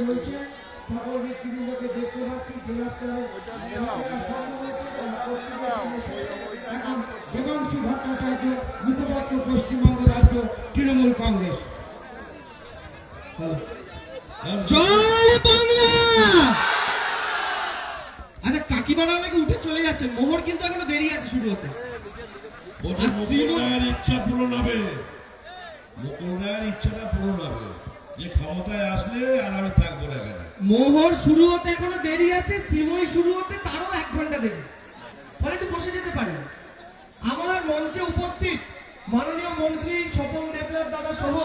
রয়েছে সকল ব্যক্তিবৃন্দকে দেখতে পাচ্ছি দেবাংশু ভট্টাচার্য মুখপাত্র পশ্চিমবঙ্গ রাজ্য তৃণমূল কংগ্রেস। জয় বাংলা। আচ্ছা কাকিমারা নাকি উঠে চলে যাচ্ছেন, মোহর কিন্তু এখনো দেরি আছে শুরু হতে। ইচ্ছা পূরণ হবে, মুকুল রায়ের ইচ্ছাটা পূরণ হবে যে ক্ষমতায় আসলে আর আমি থাকবো না এখানে। মোহর শুরু হতে এখনো দেরি আছে, শ্রীময়ী শুরু হতে তারও 1 ঘন্টা দেরি, ফলে একটু বসে যেতে পারেন। আমার মঞ্চে উপস্থিত মাননীয় মন্ত্রী স্বপন দেবনাথ দাদা সহ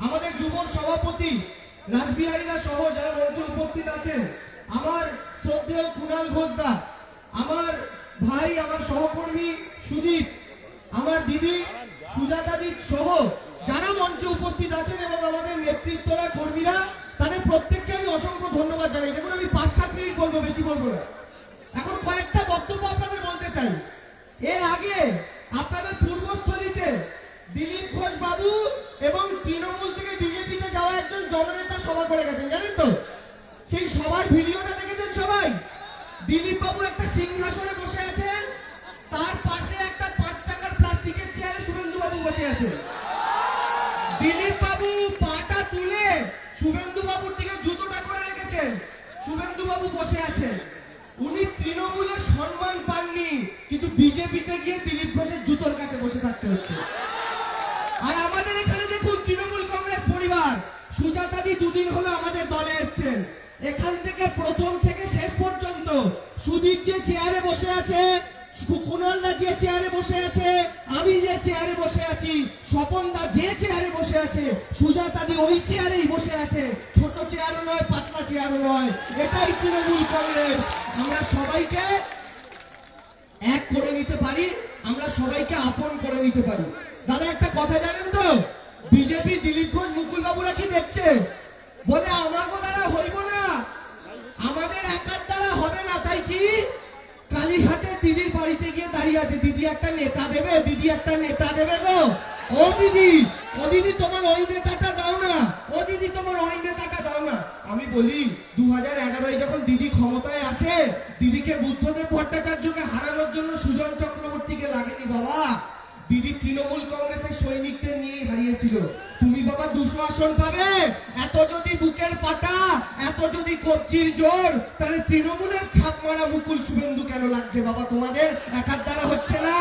আমাদের যুব সভাপতি রাসবিহারীরা সহ যারা মঞ্চে উপস্থিত আছেন, আমার শ্রদ্ধেয় কুণাল ঘোষদা, আমার ভাই, আমার সহকর্মী সুদীপ, আমার দিদি সুজাতাদি সহ যারা মঞ্চে উপস্থিত আছেন এবং আমাদের নেতৃত্বরা কর্মীরা, তাদের প্রত্যেককে আমি অসংখ্য ধন্যবাদ জানাই। দেখুন আমি 5-7 মিনিট বলবো, বেশি বলবো না। এখন কয়েকটা বক্তব্য আপনাদের বলতে চাই। এর আগে আপনাদের পূর্বস্থলীতে দিলীপ ঘোষ বাবু এবং তৃণমূল থেকে বিজেপিতে যাওয়া একজন জননেতা সভা করে গেছেন, জানেন তো? সেই সভার ভিডিওটা দেখেছেন সবাই? দিলীপ বাবু একটা সিংহাসনে বসে আছেন, তার পাশে একটা 5 টাকার প্লাস্টিকের চেয়ারে শুভেন্দু বাবু বসে আছেন। দিলীপ বাবু পাটা তুলে শুভেন্দু বাবুর দিকে জুতোটা করে রেখেছেন, শুভেন্দু বাবু বসে আছেন। উনি তৃণমূলের সম্মান পাননি, কিন্তু বিজেপিতে গিয়ে দিলীপ ঘোষের জুতোর কাছে বসে থাকতে হচ্ছে। আর আমাদের এখানে দেখুন তৃণমূল কংগ্রেস পরিবার, সুজাতাদি 2 দিন হলো আমাদের দলে এসেছেন। এখান থেকে প্রথম থেকে শেষ পর্যন্ত সুদীপ যে চেয়ারে বসে আছে, কুণালদা যে চেয়ারে বসে আছে, আমি যে চেয়ারে বসে আছি, স্বপনদা যে চেয়ারে বসে আছে, সুজাতাদি ওই চেয়ারেই বসে আছে। ছোট চেয়ারও নয়, পাতলা চেয়ারও নয়। এটাই তৃণমূল কংগ্রেস। আমরা সবাইকে এক করে নিতে পারি, আমরা সবাইকে আপন করে নিতে পারি। দাদা একটা কথা জানেন তো, বিজেপি দিলীপ ঘোষ মুকুল বাবুরা কি দেখছে? বলে আমাগো দ্বারা হইব না, আমাদের একার দ্বারা হবে না। তাই কি কালীঘাটের দিদির বাড়িতে গিয়ে দাঁড়িয়ে আছে, দিদি একটা নেতা দেবে, দিদি একটা নেতা দেবে গো। ও দিদি, ও দিদি তোমার ওই নেতাটা দাও না, ও দিদি তোমার ওই নেতাটা দাও না। আমি বলি 2011-এ যখন দিদি ক্ষমতায় আসে, দিদিকে বুদ্ধদেব ভট্টাচার্যকে হারানোর জন্য সুজন চক্রবর্তীকে লাগেনি বাবা, দিদি তৃণমূল কংগ্রেসের সৈনিকদের নিয়েই হারিয়েছিল। তুমি বাবা 200 আসন পাবে, এত যদি বুকের পাটা, এত যদি কবজির জোর, তাহলে তৃণমূলের ছাপ মারা মুকুল শুভেন্দু কেন লাগছে বাবা? তোমাদের একার দ্বারা হচ্ছে না।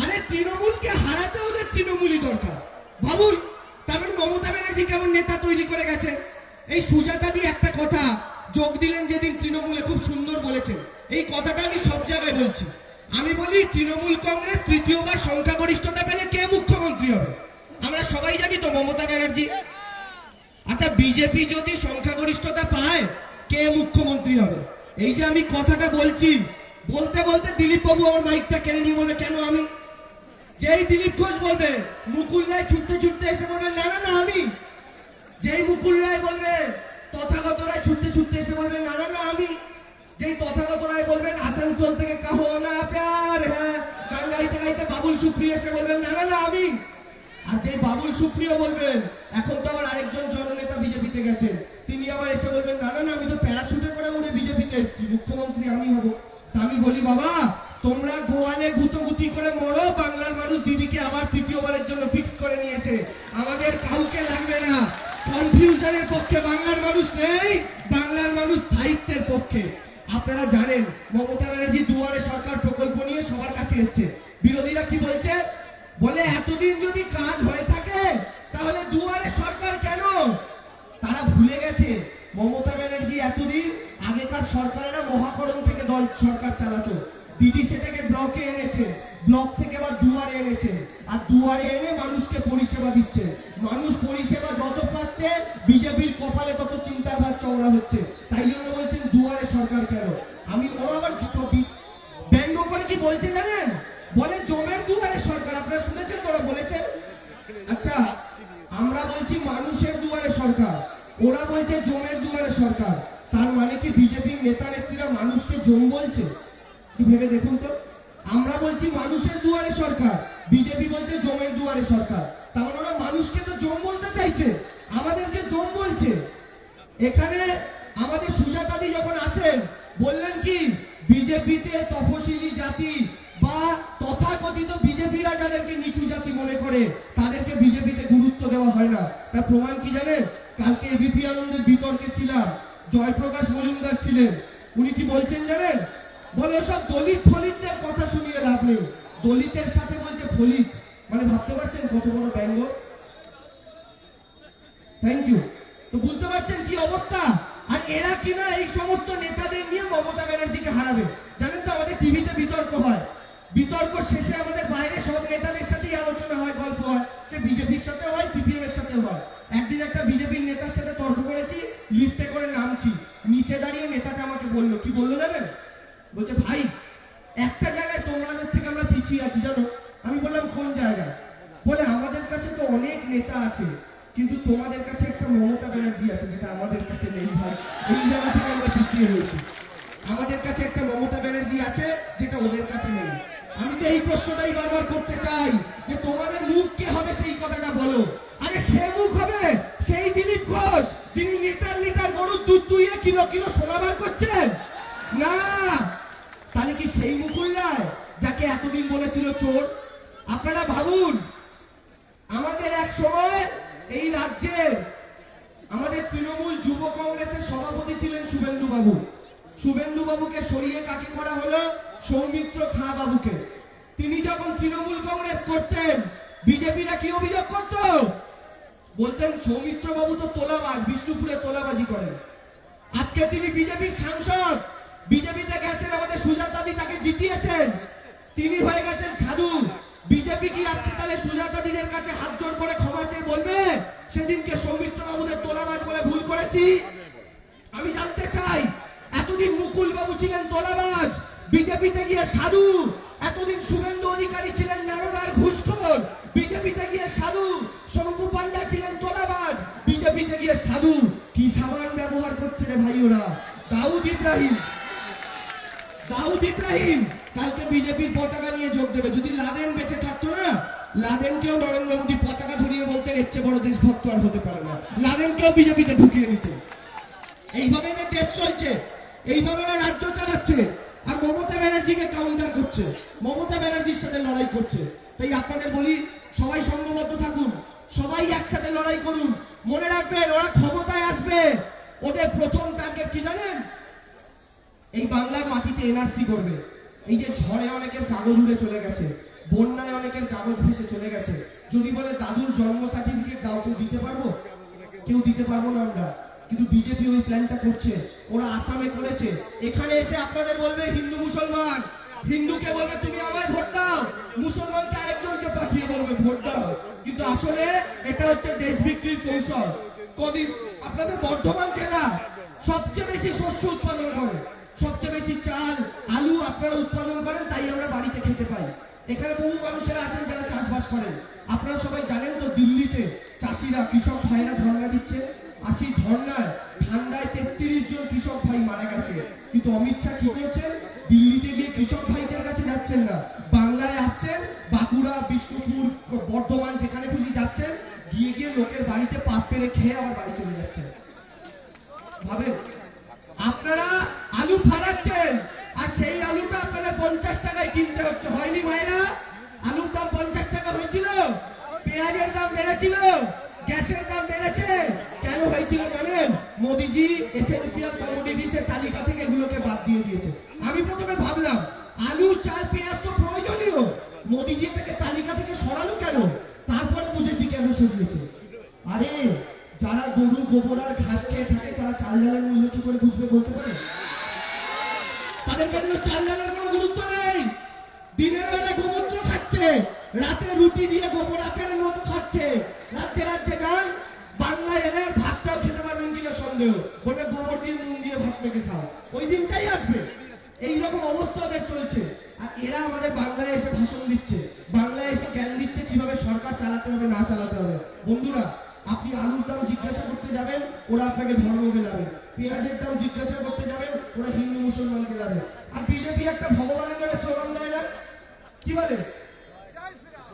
আরে তৃণমূলকে হারাতে ওদের তৃণমূলই দরকার। ভাবুন, তারপরে মমতা ব্যানার্জি কেমন নেতা তৈরি করে গেছেন। এই সুজাতা দিয়ে একটা কথা যোগ দিলেন যেদিন তৃণমূলে, খুব সুন্দর বলেছেন। এই কথাটা আমি সব জায়গায় বলছি। আমি বলি তৃণমূল কংগ্রেস তৃতীয়বার সংখ্যাগরিষ্ঠতা পেলে কে মুখ্যমন্ত্রী হবে? আমরা সবাই জানি তো, মমতা ব্যানার্জি। আচ্ছা বিজেপি যদি সংখ্যাগরিষ্ঠতা পায়, কে মুখ্যমন্ত্রী হবে? এই যে আমি কথাটা বলছি, বলতে বলতে দিলীপ বাবু আমার মাইকটা কেড়ে নিয়ে বলে কেন আমি? যেই দিলীপ ঘোষ বলবে, মুকুল রায় ছুটতে ছুটতে এসে বলবে না না না আমি। যেই মুকুল রায় বলবে, তথাগত রায় ছুটতে ছুটতে এসে বলবে না না না আমি। যেই তথাগত রায় বলবেন আসানসোল থেকে কাহো না প্যার হ্যাঁ, গান গাইতে গাইতে বাবুল সুপ্রিয় এসে বলবেন না না না আমি। আর যে বাবুল সুপ্রিয় বলবেন, এখন তো আবার আরেকজন জননেতা বিজেপিতে গেছেন, তিনি আবার এসে বলবেন না না না আমি তো প্যারাশুটে করে উঠে বিজেপিতে এসেছি, মুখ্যমন্ত্রী আমি হব। তা আমি বলি বাবা, তোমরা গোয়ালে গুতোগুতি করে মরো, বাংলার মানুষ দিদিকে আবার তৃতীয়বারের জন্য ফিক্স করে নিয়েছে। আমাদের কাউকে লাগবে না। কনফিউশনের পক্ষে বাংলার মানুষ নেই, বাংলার মানুষ স্থায়িত্বের পক্ষে। আপনারা জানেন মমতা ব্যানার্জি দুয়ারে সরকার প্রকল্প নিয়ে সবার কাছে এসছে। বিরোধীরা কি বলছে? বলে এতদিন যদি কাজ হয়ে থাকে তাহলে দুয়ারে সরকার কেন? তারা ভুলে গেছে মমতা ব্যানার্জি এতদিন আগেকার সরকারেরা মহাকরণ থেকে দল সরকার চালাতো। দিদি সেটাকে ব্লকে এনেছে, ব্লক থেকে আবার দুয়ারে এনেছে, আর দুয়ারে এনে মানুষকে পরিষেবা দিচ্ছে। মানুষ পরিষেবা যত পাচ্ছে, বিজেপির কপালে তত চিন্তার ভাত চওড়া হচ্ছে। তাই জন্য বলছেন দুয়ারে সরকার কেন? আমি ওরা আবার ব্যঙ্গ করে কি বলছে জানেন? বলে জমের দুয়ারে সরকার। আপনারা শুনেছেন ওরা বলেছেন? আচ্ছা আমরা বলছি মানুষের দুয়ারে সরকার, ওরা বলছে জমের দুয়ারে সরকার। তার মানে কি বিজেপির নেতা নেত্রীরা মানুষকে জম বলছে? ভেবে দেখুন তো। আমরা বলছি মানুষের দুয়ারে সরকার, বিজেপি বলছে জমের দুয়ারে সরকার। তাহলে ওরা মানুষকে তো জম বলতে চাইছে। আমাদেরকে জম বলছে। এখানে আমাদের সুজাতাদি যখন আসেন বললেন কি বিজেপিতে তফসিলি জাতি বা তথাকথিত বিজেপিরা যাদেরকে নিচু জাতি মনে করে তাদেরকে বিজেপিতে গুরুত্ব দেওয়া হয় না। তার প্রমাণ কি জানেন? কালকে এবিপি আনন্দের বিতর্কে ছিলাম, জয়প্রকাশ মজুমদার ছিলেন। উনি কি বলছেন জানেন? বলে সব দলিত ফলিতদের কথা শুনিয়ে লাভ নেই। দলিতের সাথে বলছে ফলিত, মানে ভাবতে পারছেন কত বড় ব্যঙ্গ। Thank you. তো বুঝতে পারছেন কি অবস্থা। আর এরা কিনা এই সমস্ত নেতাদের নিয়ে মমতা ব্যানার্জিকে হারাবে। জানেন তো আমাদের টিভিতে বিতর্ক হয়, বিতর্ক শেষে আমাদের বাইরে সব নেতাদের সাথেই আলোচনা হয়, গল্প হয়, সে বিজেপির সাথে হয়, সিপিএম এর সাথে হয়। একদিন একটা বিজেপির নেতার সাথে তর্ক করেছি, লিফটে করে নামছি, নিচে দাঁড়িয়ে নেতাটা আমাকে বললো, কি বললো জানেন? বলছে ভাই একটা জায়গায় তোমাদের থেকে আমরা পিছিয়ে আছি জানো। আমি বললাম কোন জায়গায়? বলে আমাদের কাছে তো অনেক নেতা আছে কিন্তু তোমাদের কাছে একটা মমতা ব্যানার্জি আছে যেটা আমাদের কাছে নেই ভাই। এই জায়গা থেকে আমরা পিছিয়ে রয়েছি। আমাদের কাছে একটা মমতা ব্যানার্জি আছে যেটা ওদের কাছে নেই। আমি তো এই প্রশ্নটাই বারবার করতে চাই যে তোমাদের মুখ কে হবে সেই কথাটা বলো। আরে সে মুখ হবে সেই দিলীপ ঘোষ যিনি লিটার লিটার গরুর দুধ দুইয়ে কিলো কিলো সোনা বার করছেন না। তাহলে কি সেই মুকুল রায় যাকে এতদিন বলেছিল চোর? আপনারা ভাবুন, আমাদের এক সময় এই রাজ্যের আমাদের তৃণমূল যুব কংগ্রেসের সভাপতি ছিলেন শুভেন্দু বাবু। শুভেন্দু বাবুকে সরিয়ে কাকে করা হলো? সৌমিত্র খাঁ বাবুকে। তিনি যখন তৃণমূল কংগ্রেস করতেন বিজেপিরা কি অভিযোগ করত? বলতেন সৌমিত্র বাবু তো তোলাবাজ, বিষ্ণুপুরে তোলাবাজি করেন। আজকে তিনি বিজেপির সাংসদ, বিজেপিতে গেছেন, আমাদের সুজাতাদি তাকে জিতিয়েছেন, তিনি হয়ে গেছেন সাধু। বিজেপি কি আজকে তাহলে সুজাতাদিদের কাছে হাত জোড় করে ক্ষমা চেয়ে বলবে সেদিনকে সৌমিত্র বাবুদের তোলাবাজ বলে ভুল করেছি? আমি জানতে চাই, এতদিন মুকুল বাবু ছিলেন তোলাবাজ, বিজেপিতে গিয়ে সাধু। এতদিন শুভেন্দু অধিকারী ছিলেন নারদার ঘুষখোর, বিজেপিতে গিয়ে সাধু। শঙ্কু পান্ডা ছিলেন তোলাবাজ, বিজেপিতে গিয়ে সাধু। কি সাবান ব্যবহার করছে রে ভাই ওরা। দাউদ ইব্রাহিম কালকে বিজেপির পতাকা নিয়ে যোগ দেবে। যদি লাদেন বেঁচে থাকতো না, লাদেনকেও নরেন্দ্র মোদী পতাকা ধরিয়ে বলতেন এর চেয়ে বড় দেশভক্ত আর হতে পারে না, লাদেনকেও বিজেপিতে ঢুকিয়ে নিতেন। এইভাবে এদের দেশ চলছে, এইভাবে ওরা রাজ্য চালাচ্ছে। আর মমতা ব্যানার্জিকে কাউন্টার করছে, মমতা ব্যানার্জির সাথে লড়াই করছে। তাই আপনাদের বলি, সবাই সংঘবদ্ধ থাকুন, সবাই একসাথে লড়াই করুন। মনে রাখবেন ওরা ক্ষমতায় আসবে, ওদের প্রথম টার্গেট কি জানেন? এই বাংলার মাটিতে এনআরসি করবে। এই যে ঝড়ে অনেকের কাগজ উড়ে চলে গেছে, বন্যায় অনেকের কাগজ ভেসে চলে গেছে। যদি বলে দাদুর জন্ম সার্টিফিকেট দাও, কেউ দিতে পারবো? কেউ দিতে পারবো না আমরা। কিন্তু বিজেপি ওই প্ল্যানটা করছে, ওরা আসামে করেছে। এখানে এসে আপনাদের বলবে হিন্দু মুসলমান, হিন্দুকে বলবে তুমি আমায় ভোট দাও, মুসলমানকে আরেকজনকে পাঠিয়ে বলবে ভোট দাও। কিন্তু আসলে এটা হচ্ছে দেশ বিক্রির কৌশল। কদিন আপনাদের বর্ধমান জেলা সবচেয়ে বেশি শস্য উৎপাদন করে, সবচেয়ে বেশি চাল আলু আপনারা উৎপাদন করেন, তাই আমরা বাড়িতে খেতে পাই। এখানে বহু মানুষেরা আছেন যারা চাষবাস করেন। আপনারা সবাই জানেন তো দিল্লিতে চাষিরা, কৃষক ভাইরা ধর্ণা দিচ্ছে। আর সেই ধর্ণায় ঠান্ডায় 33 জন কৃষক ভাই মারা গেছে। কিন্তু অমিত শাহ কি করছেন? দিল্লিতে গিয়ে কৃষক ভাইদের কাছে যাচ্ছেন না, বাংলায় আসছেন, বাঁকুড়া, বিষ্ণুপুর, বর্ধমান যেখানে খুশি যাচ্ছেন, গিয়ে গিয়ে লোকের বাড়িতে পাত পেরে খেয়ে আবার বাড়ি চলে যাচ্ছেন। ভাবেন, আপনারা আলু ফালাচ্ছেন আর সেই আলুটা আপনাদের 50 টাকায় কিনতে হচ্ছে। হয়নি মায়েরা? আলুর দাম 50 টাকা হয়েছিল, পেঁয়াজের দাম বেড়েছিল, গ্যাসের দাম বেড়েছে। কেন হয়েছিল জানেন? মোদিজি এসেন্সিয়াল কমোডিটিসের তালিকা থেকে এগুলোকে বাদ দিয়ে দিয়েছে। আমি প্রথমে ভাবলাম আলু, চাল, পেঁয়াজ তো প্রয়োজনীয়, মোদিজি এটাকে তালিকা থেকে সরালো কেন? তারপরে বুঝেছি কেন সরিয়েছে। আরে যারা গরু গোবর আর ঘাস খেয়ে থাকে তারা চাল ডালের মূল্য কি করে বুঝবে বলতে পারে? তাদের কাছে চাল ডালের কোনো গুরুত্ব নেই। দিনের বেলা গোমূত্র খাচ্ছে, রাতে রুটি দিয়ে গোবর আচারের মতো খাচ্ছে। রাজ্যে রাজ্যে যান, বাংলায় এলে ভাতটাও খেতে পারবেন কিনা সন্দেহ। বলবে গোবর দিয়ে নুন দিয়ে ভাত মেখে খাও, ওই দিনটাই আসবে। এইরকম অবস্থা ওদের চলছে। আর এরা আমাদের বাংলায় এসে ভাষণ দিচ্ছে, বাংলায় এসে জ্ঞান দিচ্ছে কিভাবে সরকার চালাতে হবে না চালাতে হবে। বন্ধুরা, আপনি আলুর দাম জিজ্ঞাসা করতে যাবেন, ওরা আপনাকে ধর্ম গেলাবে। পেঁয়াজের দাম জিজ্ঞাসা করতে যাবেন, ওরা হিন্দু মুসলমান গেলাবে। আর বিজেপি একটা ভগবানের নামে স্লোগান দেয় না, কি বলে?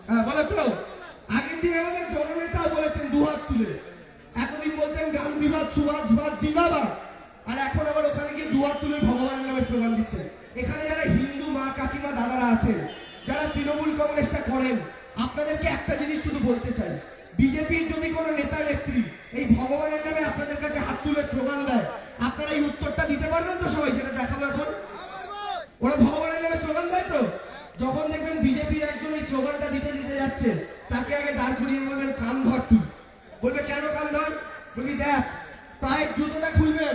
হ্যাঁ বলে তো। আগের দিন আমাদের জননেতাও বলেছেন দুহাত তুলে, এখন দিন বলতেন গান্ধীবাদ সুভাষবাদ জিন্দাবাদ, আর এখন আবার ওখানে গিয়ে দুয়ার তুলে ভগবানের নামে স্লোগান দিচ্ছেন। এখানে যারা হিন্দু মা কাকিমা দাদারা আছেন, যারা তৃণমূল কংগ্রেসটা করেন, আপনাদেরকে একটা জিনিস শুধু বলতে চাই, বিজেপির যদি কোনো নেতা নেত্রী এই ভগবানের নামে আপনাদের কাছে হাত তুলে স্লোগান দেয়, আপনারা এই উত্তরটা দিতে পারবেন তো সবাই, যেটা দেখাবো এখন? ওরা ভগবানের নামে স্লোগান দেয় তো? যখন দেখবেন বিজেপির একজন এই স্লোগানটা দিতে দিতে যাচ্ছে, তাকে আগে দাঁড় করিয়ে বলবেন কান ধর তুই। বলবে কেন কান ধর? বলবি দেখ, পায়ের জুতোটা খুলবেন,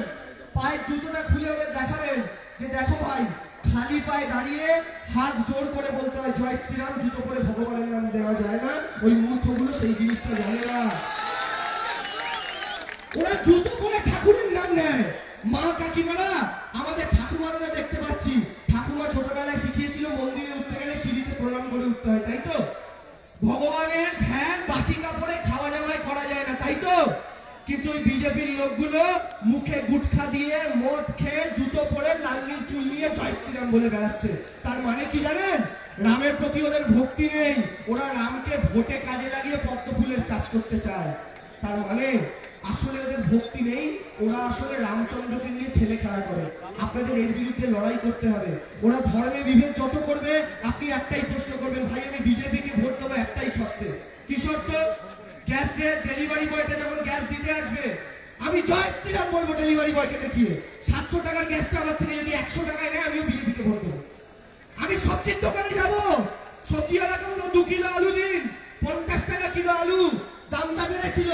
পায়ের জুতোটা খুলে ওদের দেখাবেন যে দেখো ভাই, খালি পায়ে দাঁড়িয়ে হাত জোর করে বলতে হয় জয় শ্রীরাম, জুতো পরে ভগবানের নাম দেওয়া যায় না। ওই মূর্খগুলো সেই জিনিসটা জানে না। ওরা জুতো পরে ঠাকুরের নাম নেয়। মা কাকিমারা, আমাদের ঠাকুমারা দেখতে পাচ্ছি, ঠাকুমা ছোটবেলায় শিখিয়েছিল মন্দিরে উঠতে গেলে সিঁড়িতে প্রণাম করে উঠতে হয়, তাই তো? ভগবানের ধ্যান বাসি কাপড়ে খাওয়া জামায় করা যায় না, তাই তো? কিন্তু ওই বিজেপির লোকগুলো মুখে গুটখা দিয়ে মদ খেয়ে জুতো পরে লাল নীল চুল নিয়ে জয় শ্রীরাম বলে বেড়াচ্ছে। তার মানে কি জানেন? রামের প্রতি ওদের ভক্তি নেই, ওরা রামকে ভোটে কাজে লাগিয়ে পদ্ম ফুলের চাষ করতে চায়। তার মানে আসলে ওদের ভক্তি নেই, ওরা আসলে রামচন্দ্রকে নিয়ে ছেলে খেলা করে। আপনাদের এর বিরুদ্ধে লড়াই করতে হবে। ওরা ধর্মে বিভেদ যত করবে, আপনি একটাই প্রশ্ন করবেন, ভাই আমি বিজেপিকে ভোট দেবো একটাই শর্তে। কি শর্ত? গ্যাস ডেলিভারি বয়টা যখন গ্যাস দিতে আসবে, আমি জয় শ্রীরাম বলবো ডেলিভারি বয়কে দেখিয়ে। 700 টাকার গ্যাসটা আমার থেকে যদি 100 টাকায় নেয়, আমিও বিজেপিকে ভোট দেবো। আমি সবজির দোকানে যাব, সবজিওয়ালাকে বলবো 2 কিলো আলু দিন, 50 টাকা কিলো আলু, দামটা বেড়েছিল।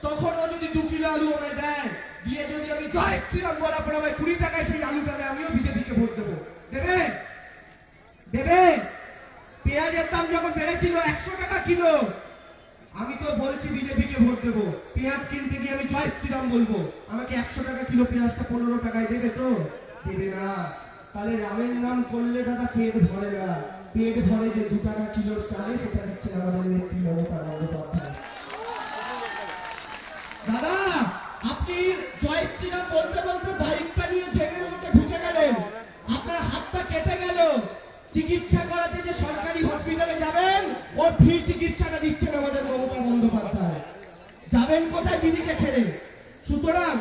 তখন ও যদি 2 কিলো আলু আমায় দেয়, দিয়ে যদি আমি জয় শ্রীরাম বলার পর আমায় 20 টাকায় সেই আলুটা দেয়, আমিও বিজেপিকে ভোট দেবো। দেবে? দেবে? পেঁয়াজের দাম যখন বেড়েছিল 100 টাকা কিলো, আমি তো বলছি বিজেপিকে ভোট দেবো। পেঁয়াজ কিনতে গিয়ে আমি জয় শ্রীরাম বলবো, আমাকে 100 টাকা কিলো পেঁয়াজটা 15 টাকায় দেবে তো? দেবে না। তাহলে রামের নাম করলে দাদা পেট ভরে না, পেট ভরে যে 2 টাকা কিলোর চালে, সেটা দিচ্ছে আমাদের নেত্রী মমতা বন্দ্যোপাধ্যায়। দাদা, আপনি জয় শ্রীরাম বলতে বলতে বাইকটা নিয়ে ট্রেনের মধ্যে ঢুকে গেলেন, আপনার হাতটা কেটে গেল, চিকিৎসা করাতে যে সরকারি হসপিটালে যাবেন, ওর ফ্রি চিকিৎসাটা দিচ্ছেন আমাদের মমতা বন্দ্যোপাধ্যায়। যাবেন কোথায় দিদিকে ছেড়ে? সুতরাং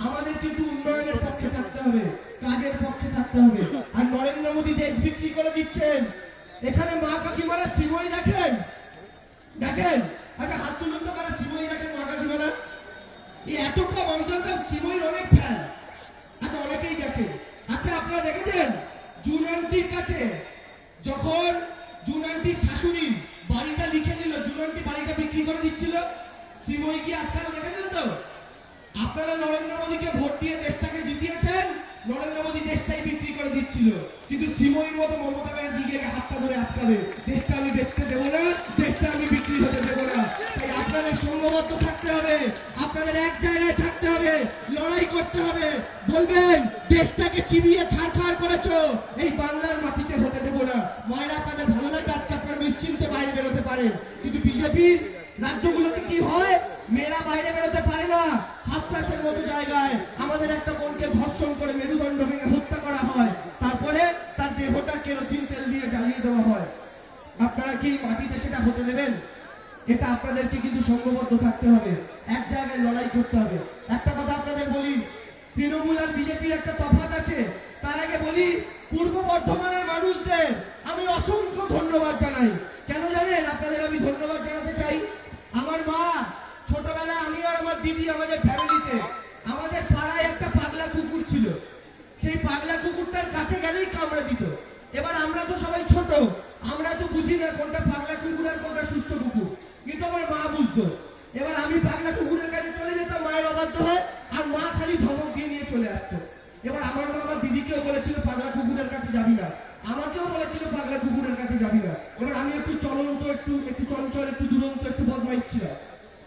আমাদের কিন্তু উন্নয়নের পক্ষে থাকতে হবে, কাজের পক্ষে থাকতে হবে। আর নরেন্দ্র মোদী দেশ বিক্রি করে দিচ্ছেন। এখানে মা কাকিমারা সিমই দেখেন, দেখেন, আচ্ছা হাত তুলুন তো, কারা সিমই দেখেন মা কাকিমারা? এই এত কম, আমি জানতাম সিমইর অনেক ফ্যান। আচ্ছা অনেকেই দেখে। আচ্ছা আপনারা দেখেছেন জুন আন্টির কাছে যখন জুন আন্টির শাশুড়ি বাড়িটা লিখে দিল, জুন আন্টি বাড়িটা বিক্রি করে দিচ্ছিল, সিমই কি আজকাল দেখেছেন তো? আপনারা নরেন্দ্র মোদীকে ভোট দিয়ে দেশটাকে জিতিয়েছেন, নরেন্দ্র মোদী দেশটাই বিক্রি করে দিচ্ছিল। কিন্তু সিমইর মতো মমতা ব্যানার্জি গিয়ে হাতটা ধরে আটকাবে, দেশটা আমি বেচতে দেবো না, দেশটা আমি বিক্রি হতে দেবো না। তাই আপনাদের সংঘবদ্ধ থাকতে হবে, আপনাদের এক জায়গায় থাকতে হবে, লড়াই করতে হবে। বলবেন দেশটাকে চিবিয়ে ছাড়খাড় করেছো, এই বাংলার মাটিতে হতে দেবো না। ময়রা আপনাদের ভালো লাগে, আজকে আপনারা নিশ্চিন্তে বাইরে বেরোতে পারেন। কিন্তু বিজেপির রাজ্যগুলোতে কি হয়? মেয়েরা বাইরে বেরোতে পারে না, হাতরাসের মতো জায়গায় আমাদের একটা বোনকে ধর্ষণ করে মেরুদণ্ড ভেঙে হত্যা করা হয়, তারপরে তার দেহটা কেরোসিন তেল দিয়ে জ্বালিয়ে দেওয়া হয়। আপনারা কি মাটিতে সেটা হতে দেবেন? এটা আপনাদেরকে কিন্তু সংঘবদ্ধ থাকতে হবে, এক জায়গায় লড়াই করতে হবে। একটা কথা আপনাদের বলি, তৃণমূল আর বিজেপির একটা তফাৎ আছে। তার আগে বলি, পূর্ব বর্ধমানের মানুষদের আমি অসংখ্য ধন্যবাদ জানাই। কেন জানেন আপনাদের আমি ধন্যবাদ জানাতে চাই? আমার মা ছোটবেলায়, আমি আর আমার দিদি, আমাদের ফ্যামিলিতে, আমাদের পাড়ায় একটা পাগলা কুকুর ছিল। সেই পাগলা কুকুরটার কাছে গেলেই কামড়ে দিত। এবার আমরা তো সবাই ছোট, আমরা তো বুঝি না কোনটা পাগলা কুকুর আর কোনটা সুস্থ কুকুর, কিন্তু আমার মা বুঝতো। এবার আমি পাগলা কুকুরের কাছে চলে যেতাম, মায়ের অবাধ্য হয়, আর মা খালি ধমক দিয়ে নিয়ে চলে আসতো। এবার আমার মা আমার দিদিকেও বলেছিল পাগলা কুকুরের কাছে যাবি না, আমাকেও বলেছিল পাগলা কুকুরের কাছে যাবি না। এবার আমি একটু চলন্ত, একটু চঞ্চল, একটু দুরন্ত, একটু বদমাইশ ছিলাম।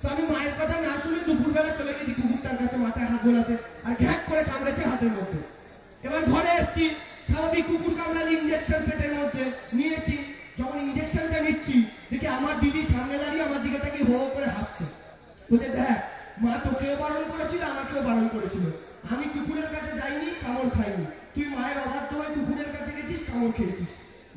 তো আমি মায়ের কথা না শুনে দুপুরবেলা চলে গেছি কুকুরটার কাছে মাথায় হাত বোলাতে, আর ঘ্যাক করে কামড়েছে হাতের মধ্যে। এবার ঘরে এসছি, স্বাভাবিক কুকুর কামড়ালে ইঞ্জেকশন পেটের মধ্যে নিয়েছি। যখন ইঞ্জেকশনটা নিচ্ছি, দেখি আমার দিদি সামনে দাঁড়িয়ে আমার দিকে তাকিয়ে হো করে হাসছে। বলছে দেখ, মা তোকেও বারণ করেছিল, আমাকেও বারণ করেছিল, আমি কুকুরের কাছে যাইনি, কামড় খাইনি, তুই মায়ের অবাধ্য হয়ে কুকুরের কাছে গেছিস, কামড় খেয়েছিস।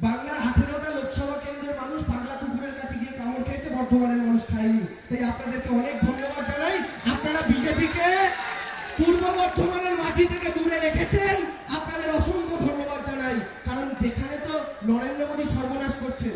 বাংলার 18টা লোকসভা কেন্দ্রের মানুষ পাগলা কুকুরের কাছে গিয়ে কামড় খেয়েছে, বর্ধমানের মানুষ মানুষ খায়নি। তাই আপনাদেরকে অনেক ধন্যবাদ জানাই। আপনারা বিজেপিকে পূর্ব বর্ধমানের মাটি থেকে দূরে রেখেছেন, আপনাদের অসংখ্য ধন্যবাদ জানাই। কারণ যেখানে তো নরেন্দ্র মোদী সর্বনাশ করছে,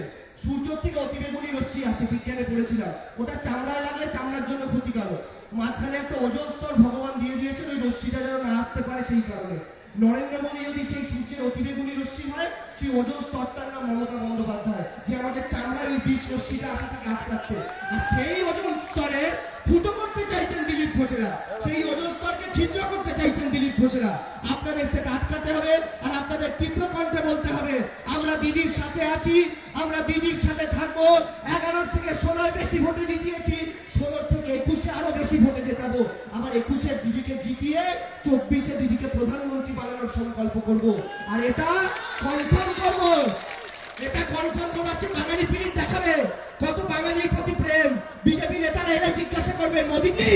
সূর্য থেকে অতিবেগুনি রশ্মি আসে, বিজ্ঞানে পড়েছিলাম, ওটা চামড়ায় লাগলে চামড়ার জন্য ক্ষতিকারক। মাঝখানে একটা ওজোন স্তর ভগবান দিয়ে দিয়েছেন, ওই রশ্মিটা যেন না আসতে পারে সেই কারণে। নরেন্দ্র মোদী যদি সেই সূর্যের অতিবেগুনি রশ্মি হয়, সেই ওজোন স্তরটার নাম মমতা বন্দ্যোপাধ্যায়, যে আমাদের চামড়ায় ওই বিষ রশ্মিটা আসা থেকে আটকাচ্ছে। আর সেই ওজোন স্তরে ফুটো করতে চাইছেন দিলীপ ঘোষেরা, সেই ওজোন স্তরকে ছিদ্র করতে চাইছেন দিলীপ ঘোষেরা। আপনাদের সেটা আটকাতে হবে, আর আপনাদের তীব্র কণ্ঠে বলতে হবে, আমরা দিদির সাথে আছি, আমরা দিদির সাথে থাকবো। 11 থেকে 16 বেশি ভোটে জিতিয়েছি, 16 থেকে 21 আরো বেশি ভোটে জেতাবো। আবার 21 দিদিকে জিতিয়ে 24 দিদিকে প্রধানমন্ত্রী বানানোর সংকল্প করব। আর এটা কনফার্ম করব, এটা কনফার্ম করা আছে। বাঙালি পিড়িত দেখাবে কত বাঙালির প্রতি প্রেম। বিজেপি নেতারা এরা জিজ্ঞাসা করবেন, মোদীজি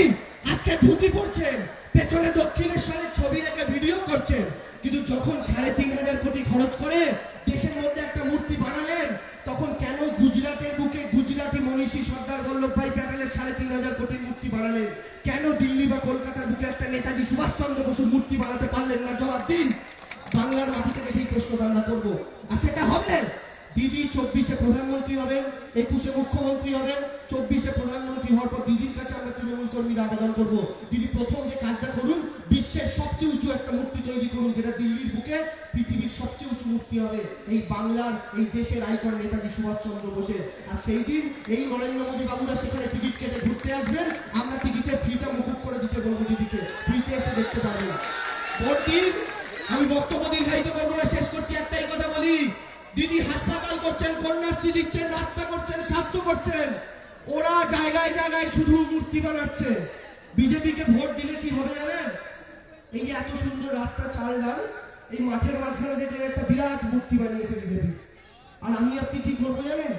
আজকে ধুতি পড়ছেন, পেছনে দক্ষিণেশ্বরের ছবি রেখে ভিডিও করছেন, কিন্তু যখন 3,500 কোটি খরচ করে দেশের মধ্যে একটা মূর্তি বানালেন, তখন কেন গুজরাটের বুকে গুজরাটি মনীষী সর্দার বল্লভভাই প্যাটেলের 3,500 কোটির মূর্তি বানালেন? কেন দিল্লি বা কলকাতার বুকে একটা নেতাজি সুভাষচন্দ্র বসুর মূর্তি বানাতে পারলেন না? জবাব দিন। বাংলার মাটি থেকে সেই প্রশ্নটা আমরা করবো। আর সেটা হবে দিদি 24 প্রধানমন্ত্রী হবেন, 21 মুখ্যমন্ত্রী হবেন। 24 প্রধানমন্ত্রী হওয়ার পর দিদির কাছে আমরা তৃণমূল কর্মীরা আবেদন করবো, দিদি প্রথম যে কাজটা করুন, বিশ্বের সবচেয়ে উঁচু একটা মূর্তি তৈরি করুন, যেটা দিল্লির বুকে পৃথিবীর সবচেয়ে উঁচু মূর্তি হবে এই বাংলার, এই দেশের আইকন নেতাজি সুভাষচন্দ্র বোসের। আর সেই দিন এই নরেন্দ্র মোদী বাবুরা সেখানে টিকিট কেটে ঘুরতে আসবেন, আমরা টিকিটের ফিটা মুকুব করে দিতে বলবো দিদিকে, ফ্রিতে এসে দেখতে পারবেন। ভোট দিন। আমি বক্তব্য দীর্ঘায়িত করবো না, শেষ করছি, একটাই কথা বলি, দিদি হাসপাতাল করছেন, কন্যাশ্রী দিচ্ছেন, রাস্তা করছেন, স্বাস্থ্য করছেন, ওরা জায়গায় জায়গায় শুধু মূর্তি বানাচ্ছে। বিজেপিকে ভোট দিলে কি হবে জানেন? এই যে এত সুন্দর রাস্তা, চাল ডাল, এই মাঠের মাঝখানে দেখলেন একটা বিরাট মূর্তি বানিয়েছে বিজেপি। আর আমি আপনি কি করবো জানেন?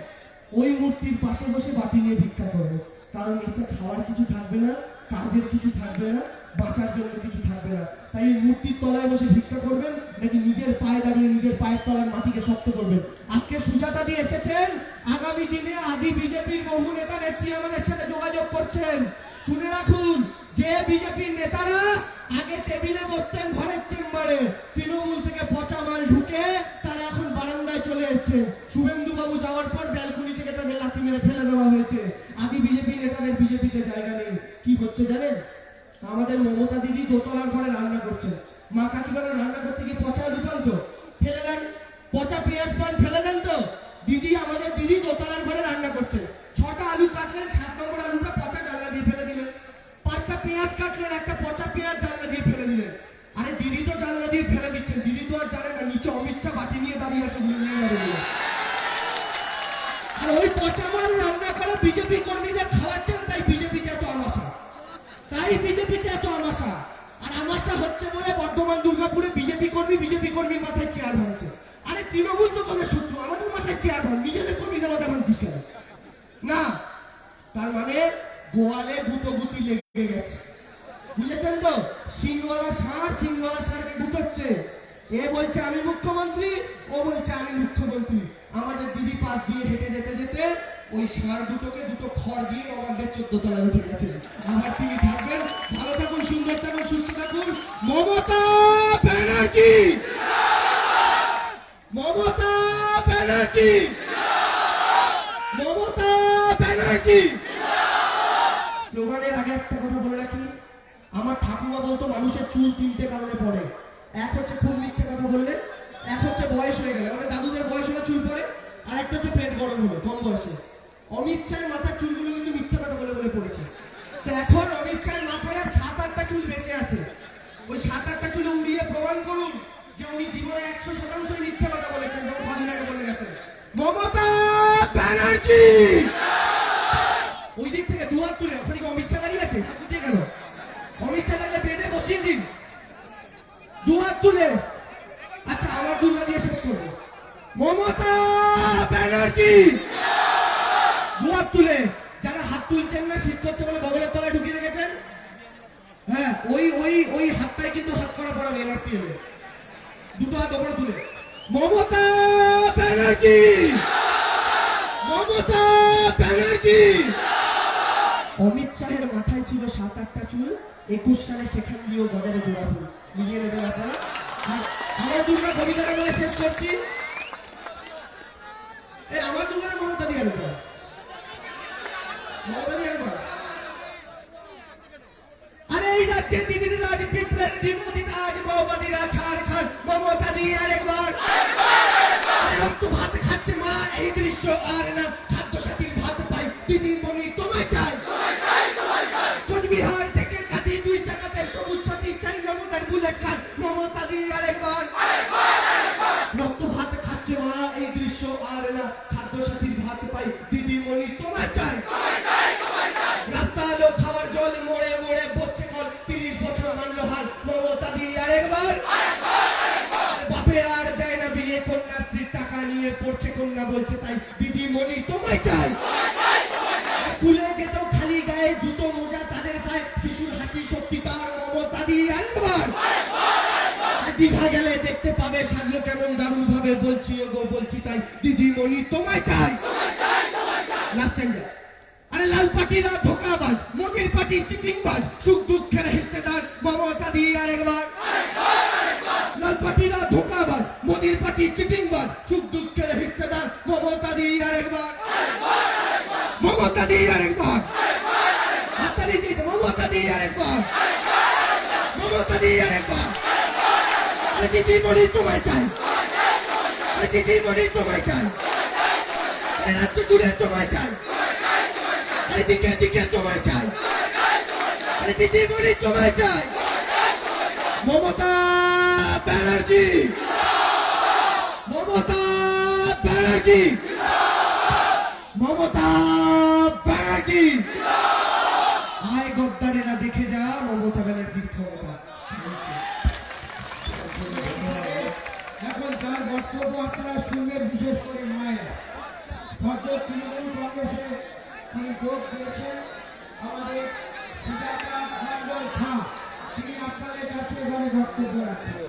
ওই মূর্তির পাশে বসে বাটি নিয়ে ভিক্ষা করবো। কারণ এতে খাওয়ার কিছু থাকবে না, কাজের কিছু থাকবে না, বাঁচার জন্য কিছু থাকবে না। তাই এই মূর্তির তলায় বসে ভিক্ষা করবেন, নাকি নিজের পায়ে দাঁড়িয়ে নিজের পায়ের তলার মাটিকে শক্ত করবেন? আজকে সুজাতা দি এসেছেন, আগামী দিনে আদি বিজেপির বহু নেতা নেত্রী আমাদের সাথে যোগাযোগ করছেন। শুনে রাখুন, যে বিজেপির নেতারা আগে টেবিলে বসতেন ঘরের চেম্বারে, তৃণমূল থেকে পচা মাল ঢুকে তারা এখন বারান্দায় চলে এসেছে। শুভেন্দু বাবু যাওয়ার পর ব্যালকনি থেকে তাদের লাথি মেরে ফেলে দেওয়া হয়েছে। আদি বিজেপি নেতাদের বিজেপিতে জায়গা নেই। কি হচ্ছে জানেন? আমাদের মমতা দিদি দোতলার ঘরে রান্না করছেন, মা কাকিমারা রান্না করতে গিয়ে পচা আলু পান তো ফেলে দেন, পচা পেঁয়াজ পান ফেলে দেন তো। দিদি, আমাদের দিদি দোতলার ঘরে রান্না করছে, 6টা আলু কাটলেন, 7 নম্বর আলুটা পচা জানলা দিয়ে ফেলে দিলেন। 5টা পেঁয়াজ কাটলেন, একটা পচা পেঁয়াজ জানলা দিয়ে ফেলে দিলেন। আরে দিদি তো জানলা দিয়ে ফেলে দিচ্ছেন, দিদি তো আর জানে না নিচে অমিত শাহ বাটি নিয়ে দাঁড়িয়ে আছে আর ওই পচা মাল রান্না করে বিজেপি কর্মীদের খাওয়াচ্ছেন। তাই বিজেপিতে এত আমাশা, তাই বিজেপিতে এত আমাশা। আর আমাশা হচ্ছে বলে বর্ধমান দুর্গাপুরে বিজেপি কর্মীর মাথায় চেয়ার ভাঙছে। আরে তৃণমূল তো তোদের শত্রু, আমাদের মাথায় চেয়ার ভাঙ, নিজেদের কর্মীদের মাথায় ভাঙছিস কেন? না, তার মানে গোয়ালে গুতোগুতি লেগে গেছে, বুঝেছেন তো? সিংওয়ালা ষাঁড়কে গুতোচ্ছে। এ বলছে আমি মুখ্যমন্ত্রী, ও বলছে আমি মুখ্যমন্ত্রী। আমাদের দিদি পাশ দিয়ে হেঁটে যেতে যেতে ওই ষাঁড় দুটোকে দুটো খড় দিয়ে নবান্নের 14 তলায় উঠে গেছে। আবার তিনি থাকবেন। ভালো থাকুন, সুন্দর থাকুন, সুস্থ থাকুন। মমতা ব্যানার্জি, মমতা ব্যানার্জি, মমতা ব্যানার্জি। স্লোগানের আগে একটা কথা বলে রাখি, আমার ঠাকুমা বলতো মানুষের চুল 3টে কারণে পড়ে। এক হচ্ছে খুব মিথ্যে কথা বললে, এক হচ্ছে বয়স হয়ে গেলে, আমাদের দাদুদের বয়স হলে চুল পড়ে, আর একটা হচ্ছে পেট গরম হলো কম বয়সে। অমিত শাহের মাথার চুলগুলো কিন্তু মিথ্যে কথা বলে বলে পড়েছে। তো এখন অমিত শাহের মাথায় আর 7-8টা চুল বেঁচে আছে। ওই 7-8টা চুলে উড়িয়ে প্রমাণ করুন যে উনি জীবনে 100% মিথ্যে কথা বলেছেন, যেমন কদিন আগে বলে গেছেন। মমতা ব্যানার্জি ওই দিক থেকে 2 হাত তুলে, ওখানে কি অমিত শাহ দাঁড়িয়ে আছে? হাত তুলতে কেন? অমিত শাহ দাঁড়িয়ে বেঁধে বসিয়ে দিন, 2 হাত তুলে। আচ্ছা, আমার দুর্গা দিয়ে শেষ করবো। মমতা ব্যানার্জি 2 হাত তুলে। যারা হাত তুলছেন না, শীত করছে বলে বগলের তলায় ঢুকিয়ে রেখেছেন, হ্যাঁ, ওই হাতটাই কিন্তু হাত করা পড়াবে এনআরসিএম এ। 2টো হাত ওপরে তুলে। মমতা ব্যানার্জি, মমতা ব্যানার্জি। অমিত শাহের মাথায় ছিল 7-8টা চুল, 21 সালে সেখান দিয়েও গজারে জোড়া ফুল। মিলিয়ে নেবেন আপনারা। আর আমার দুর্গা কবিতাটা বলে শেষ করছি। এই আমার দুর্গার মমতা দিয়ে আনবে, মমতা দিয়ে আনবে। আরে এই রাজ্যে দিদির রাজ পিঁপড়ের ডিমোদিত আজ বৌবাদিরা ছাড় খান, মমতা দিয়ে আরেকবার। রক্ত ভাত খাচ্ছে মা, এই দৃশ্য আর না, খাদ্য সাথীর ভাত পাই, দিদিমণি তোমায় চাই। কোচবিহার থেকে কাটি 2 চাকাতে সবুজ সাথী চাই, মমতার বুলেট কার, মমতা দিয়ে আরেকবার। রক্ত ভাত খাচ্ছে মা, এই দৃশ্য আর না, খাদ্য সাথীর ভাত পাই, দিদিমণি তোমায় চাই। রাস্তা আলো খাওয়ার জল মোড়ে মোড়ে বসছে কল, 30 বছর মানলো হার, মমতা দিয়ে আরেকবার। বাপে আর দেয় না বিয়ে, কন্যাশ্রীর টাকা নিয়ে পড়ছে কন্যা বলছে তাই, দিদিমণি তোমায় চাই। স্কুলে যেতেও খালি গায়ে, জুতো মোজা তাদের পায়, শিশুর হাসি সত্যি তার, মমতা দিয়ে আরেকবার। দীঘা গেলে দেখতে পাবে সাজলো কেমন দারুণ ভাবে, বলছি গো বলছি তাই, দিদিমণি তোমায় চাই। Last time. আরে লাল পার্টিরা ধোকাবাজ, মোদির পার্টি চিটিংবাজ, সুখ দুঃখের হিস্সেদার, মমতা দিয়ে আরেকবার। লাল পার্টিরা ধোকাবাজ, মোদির পার্টি চিটিংবাজ, সুখ দুঃখের হিস্সেদার, মমতা দিয়ে আরেকবার। মমতা দিয়ে আরেকবার। হাততালি দিতে, মমতা দিয়ে আরেকবার। মমতা দিয়ে আরেকবার। আরে দিদিমণি তোমায় চাই। আরে দিদিমণি তোমায় চাই। আরে রাজ্য জুড়ে তোমায় চাই। আরে দিকে দিকে তোমায় চাই। আরে দিদিমণি তোমায় চাই। মমতা ব্যানার্জি, মমতা ব্যানার্জি, মমতা ব্যানার্জি। আয় গদ্দারেরা দেখে যা মমতা ব্যানার্জির ক্ষমতা। এখন তার বক্তব্য আপনারা শুনবেন, বিশেষ করে মায়েরা। সদ্য তৃণমূল কংগ্রেসে তিনি যোগ দিয়েছেন আমাদের সুজাতা মণ্ডল খাঁ, তিনি আপনাদের কাছে এবারে বক্তব্য রাখছেন।